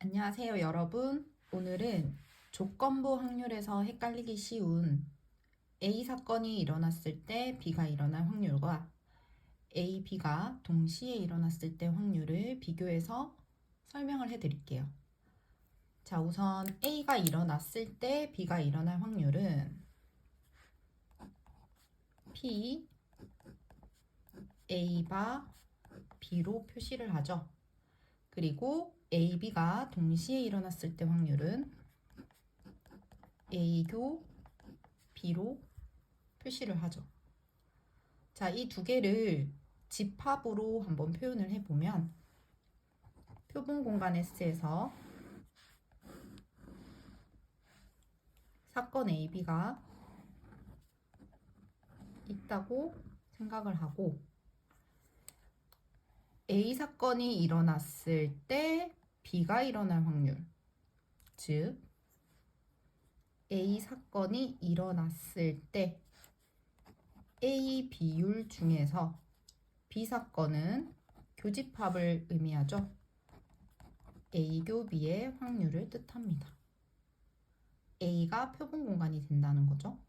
안녕하세요, 여러분. 오늘은 조건부 확률에서 헷갈리기 쉬운 A 사건이 일어났을 때 B가 일어날 확률과 A, B가 동시에 일어났을 때 확률을 비교해서 설명을 해드릴게요. 자, 우선 A가 일어났을 때 B가 일어날 확률은 P, A바 B로 표시를 하죠. 그리고 A, B가 동시에 일어났을 때 확률은 A교 B로 표시를 하죠. 자, 이 두 개를 집합으로 한번 표현을 해보면 표본 공간 S에서 사건 A, B가 있다고 생각을 하고 A 사건이 일어났을 때 B가 일어날 확률, 즉 A 사건이 일어났을 때 A 비율 중에서 B 사건은 교집합을 의미하죠. A교 B의 확률을 뜻합니다. A가 표본 공간이 된다는 거죠.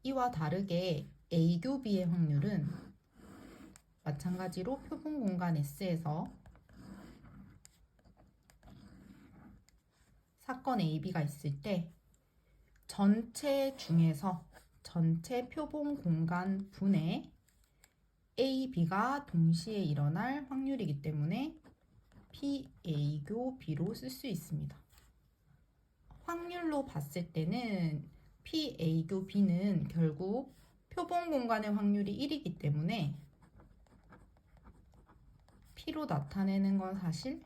이와 다르게 A교 B의 확률은 마찬가지로 표본 공간 S에서 사건 A, B가 있을 때 전체 중에서 전체 표본 공간 분의 A, B가 동시에 일어날 확률이기 때문에 P, A교 B로 쓸 수 있습니다. 확률로 봤을 때는 P, A교 B는 결국 표본 공간의 확률이 1이기 때문에 P로 나타내는 건 사실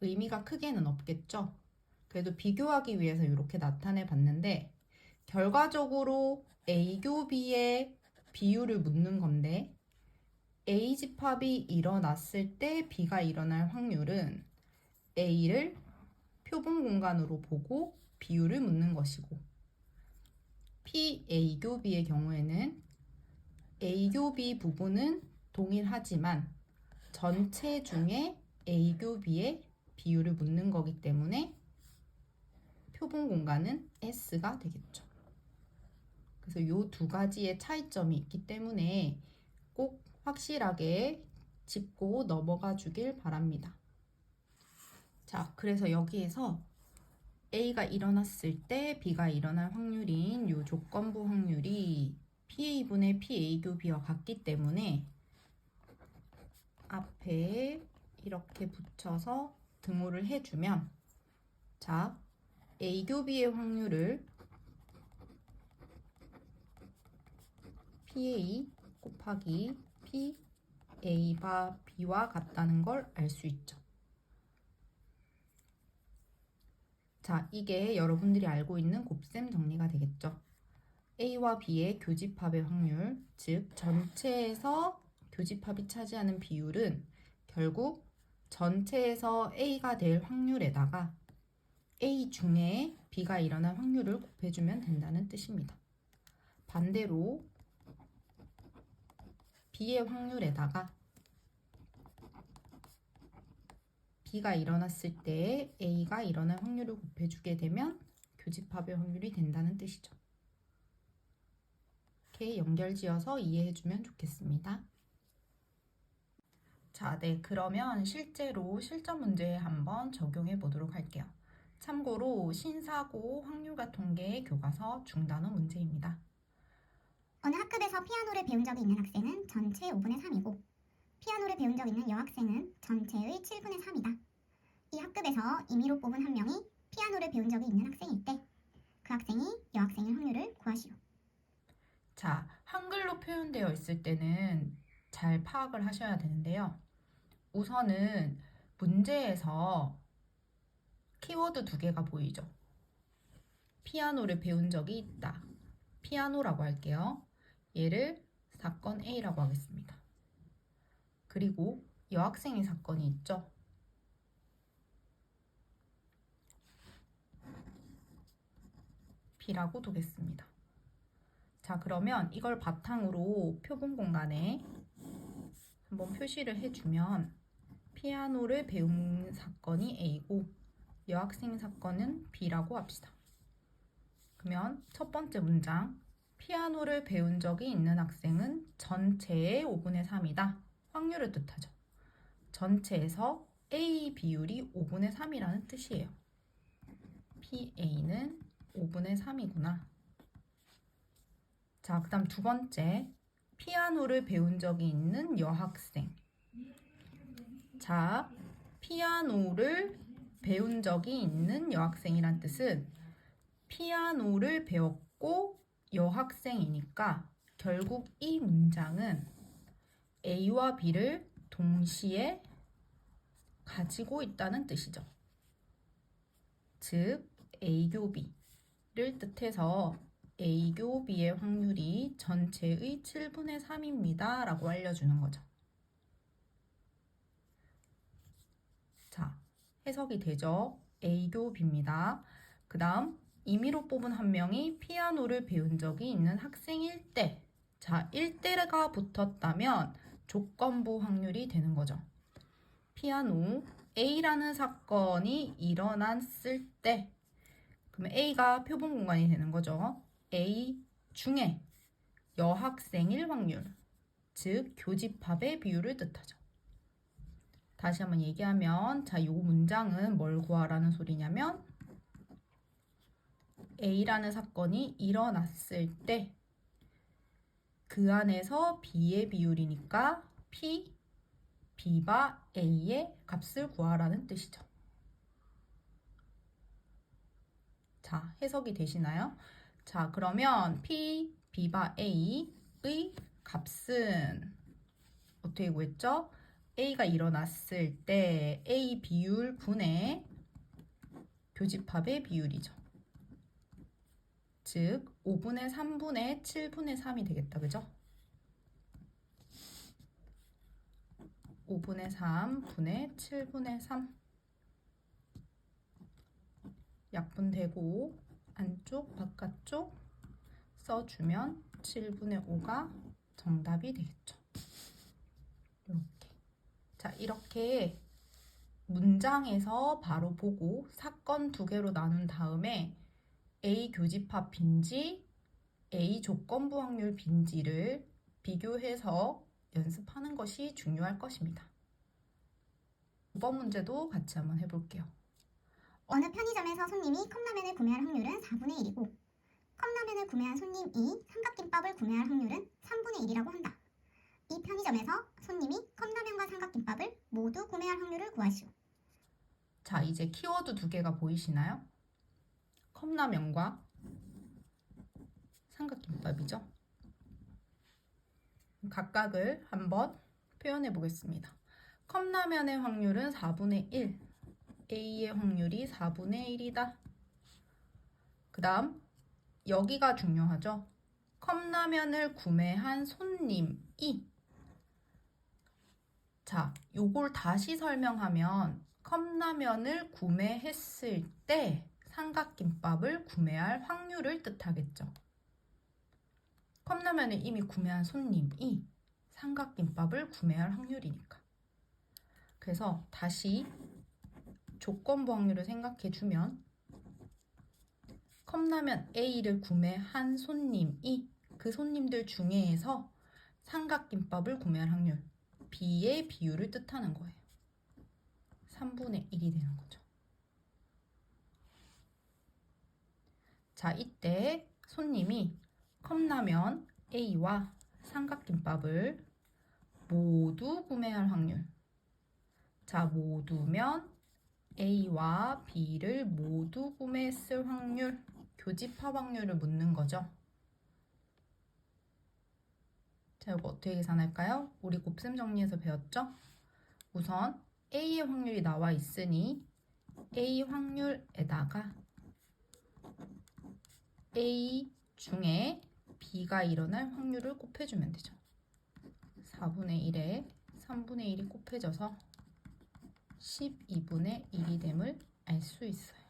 의미가 크게는 없겠죠. 그래도 비교하기 위해서 이렇게 나타내 봤는데 결과적으로 A교 B의 비율을 묻는 건데 A 집합이 일어났을 때 B가 일어날 확률은 A를 표본 공간으로 보고 비율을 묻는 것이고 P, A교 B의 경우에는 A교 B 부분은 동일하지만 전체 중에 A교 B의 비율을 묻는 거기 때문에 표본 공간은 S가 되겠죠. 그래서 이 두 가지의 차이점이 있기 때문에 꼭 확실하게 짚고 넘어가 주길 바랍니다. 자, 그래서 여기에서 A가 일어났을 때 B가 일어날 확률인 이 조건부 확률이 PA분의 PA교 B와 같기 때문에 앞에 이렇게 붙여서 등호를 해주면 자, A교 B의 확률을 PA 곱하기 PA바 B와 같다는 걸 알 수 있죠. 자, 이게 여러분들이 알고 있는 곱셈 정리가 되겠죠. A와 B의 교집합의 확률, 즉 전체에서 교집합이 차지하는 비율은 결국 전체에서 A가 될 확률에다가 A 중에 B가 일어날 확률을 곱해주면 된다는 뜻입니다. 반대로 B의 확률에다가 B가 일어났을 때 A가 일어날 확률을 곱해주게 되면 교집합의 확률이 된다는 뜻이죠. 이렇게 연결지어서 이해해주면 좋겠습니다. 자, 네, 그러면 실제로 실전 문제에 한번 적용해 보도록 할게요. 참고로 신사고 확률과 통계 교과서 중단원 문제입니다. 어느 학급에서 피아노를 배운 적이 있는 학생은 전체의 5분의 3이고 피아노를 배운 적 있는 여학생은 전체의 7분의 3이다. 이 학급에서 임의로 뽑은 한 명이 피아노를 배운 적이 있는 학생일 때 그 학생이 여학생일 확률을 구하시오. 자, 한글로 표현되어 있을 때는 잘 파악을 하셔야 되는데요. 우선은 문제에서 키워드 두 개가 보이죠. 피아노를 배운 적이 있다. 피아노라고 할게요. 얘를 사건 A라고 하겠습니다. 그리고 여학생의 사건이 있죠. B라고 두겠습니다. 자, 그러면 이걸 바탕으로 표본 공간에 한번 표시를 해주면 피아노를 배운 사건이 A고 여학생 사건은 B라고 합시다. 그러면 첫 번째 문장, 피아노를 배운 적이 있는 학생은 전체의 5분의 3이다. 확률을 뜻하죠. 전체에서 A 비율이 5분의 3이라는 뜻이에요. PA는 5분의 3이구나. 자, 그 다음 두 번째, 피아노를 배운 적이 있는 여학생. 자, 피아노를 배운 적이 있는 여학생이란 뜻은 피아노를 배웠고 여학생이니까 결국 이 문장은 A와 B를 동시에 가지고 있다는 뜻이죠. 즉, A교 B를 뜻해서 A교 B의 확률이 전체의 7분의 3입니다. 라고 알려주는 거죠. 자, 해석이 되죠? A교 B입니다. 그 다음, 임의로 뽑은 한 명이 피아노를 배운 적이 있는 학생일 때. 자, 1대가 붙었다면 조건부 확률이 되는 거죠. 피아노 A라는 사건이 일어났을 때, 그러면 A가 표본 공간이 되는 거죠. A 중에 여학생일 확률, 즉 교집합의 비율을 뜻하죠. 다시 한번 얘기하면, 자, 이 문장은 뭘 구하라는 소리냐면 A라는 사건이 일어났을 때 그 안에서 B의 비율이니까 P, B바 A의 값을 구하라는 뜻이죠. 자, 해석이 되시나요? 자, 그러면 P, B바 A의 값은 어떻게 구했죠? A가 일어났을 때 A 비율 분의 교집합의 비율이죠. 즉 5분의 3분의 7분의 3이 되겠다. 그죠? 5분의 3분의 7분의 3 약분되고 안쪽 바깥쪽 써주면 7분의 5가 정답이 되겠죠. 이렇게. 자, 이렇게 문장에서 바로 보고 사건 두 개로 나눈 다음에 A 교집합 빈지, A 조건부 확률 빈지를 비교해서 연습하는 것이 중요할 것입니다. 5번 문제도 같이 한번 해볼게요. 어느 편의점에서 손님이 컵라면을 구매할 확률은 4분의 1이고 컵라면을 구매한 손님 2, 삼각김밥을 구매할 확률은 3분의 1이라고 한다. 이 편의점에서 손님이 컵라면과 삼각김밥을 모두 구매할 확률을 구하시오. 자, 이제 키워드 두 개가 보이시나요? 컵라면과 삼각김밥이죠. 각각을 한번 표현해 보겠습니다. 컵라면의 확률은 4분의 1, A의 확률이 4분의 1이다. 그 다음 여기가 중요하죠. 컵라면을 구매한 손님이, 자, 요걸 다시 설명하면 컵라면을 구매했을 때 삼각김밥을 구매할 확률을 뜻하겠죠. 컵라면을 이미 구매한 손님이 삼각김밥을 구매할 확률이니까. 그래서 다시 조건부 확률을 생각해주면 컵라면 A를 구매한 손님이 그 손님들 중에서 삼각김밥을 구매할 확률 B의 비율을 뜻하는 거예요. 3분의 1이 되는 거죠. 자, 이때 손님이 컵라면 A와 삼각김밥을 모두 구매할 확률. 자, 모두면 A와 B를 모두 구매했을 확률, 교집합 확률을 묻는 거죠. 자, 이거 어떻게 계산할까요? 우리 곱셈 정리해서 배웠죠? 우선 A의 확률이 나와 있으니 A 확률에다가 A 중에 B가 일어날 확률을 곱해주면 되죠. 4분의 1에 3분의 1이 곱해져서 12분의 1이 됨을 알 수 있어요.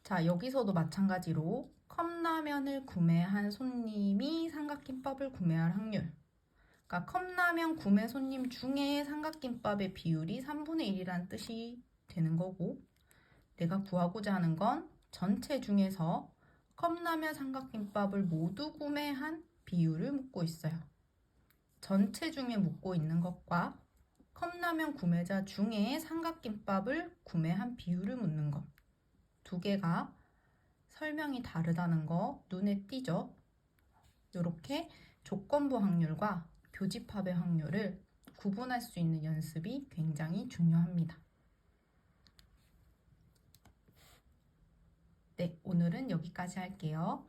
자, 여기서도 마찬가지로 컵라면을 구매한 손님이 삼각김밥을 구매할 확률. 그러니까 컵라면 구매 손님 중에 삼각김밥의 비율이 3분의 1이라는 뜻이 되는 거고, 내가 구하고자 하는 건 전체 중에서 컵라면 삼각김밥을 모두 구매한 비율을 묻고 있어요. 전체 중에 묻고 있는 것과 컵라면 구매자 중에 삼각김밥을 구매한 비율을 묻는 것. 두 개가 설명이 다르다는 거 눈에 띄죠? 이렇게 조건부 확률과 교집합의 확률을 구분할 수 있는 연습이 굉장히 중요합니다. 네, 오늘은 여기까지 할게요.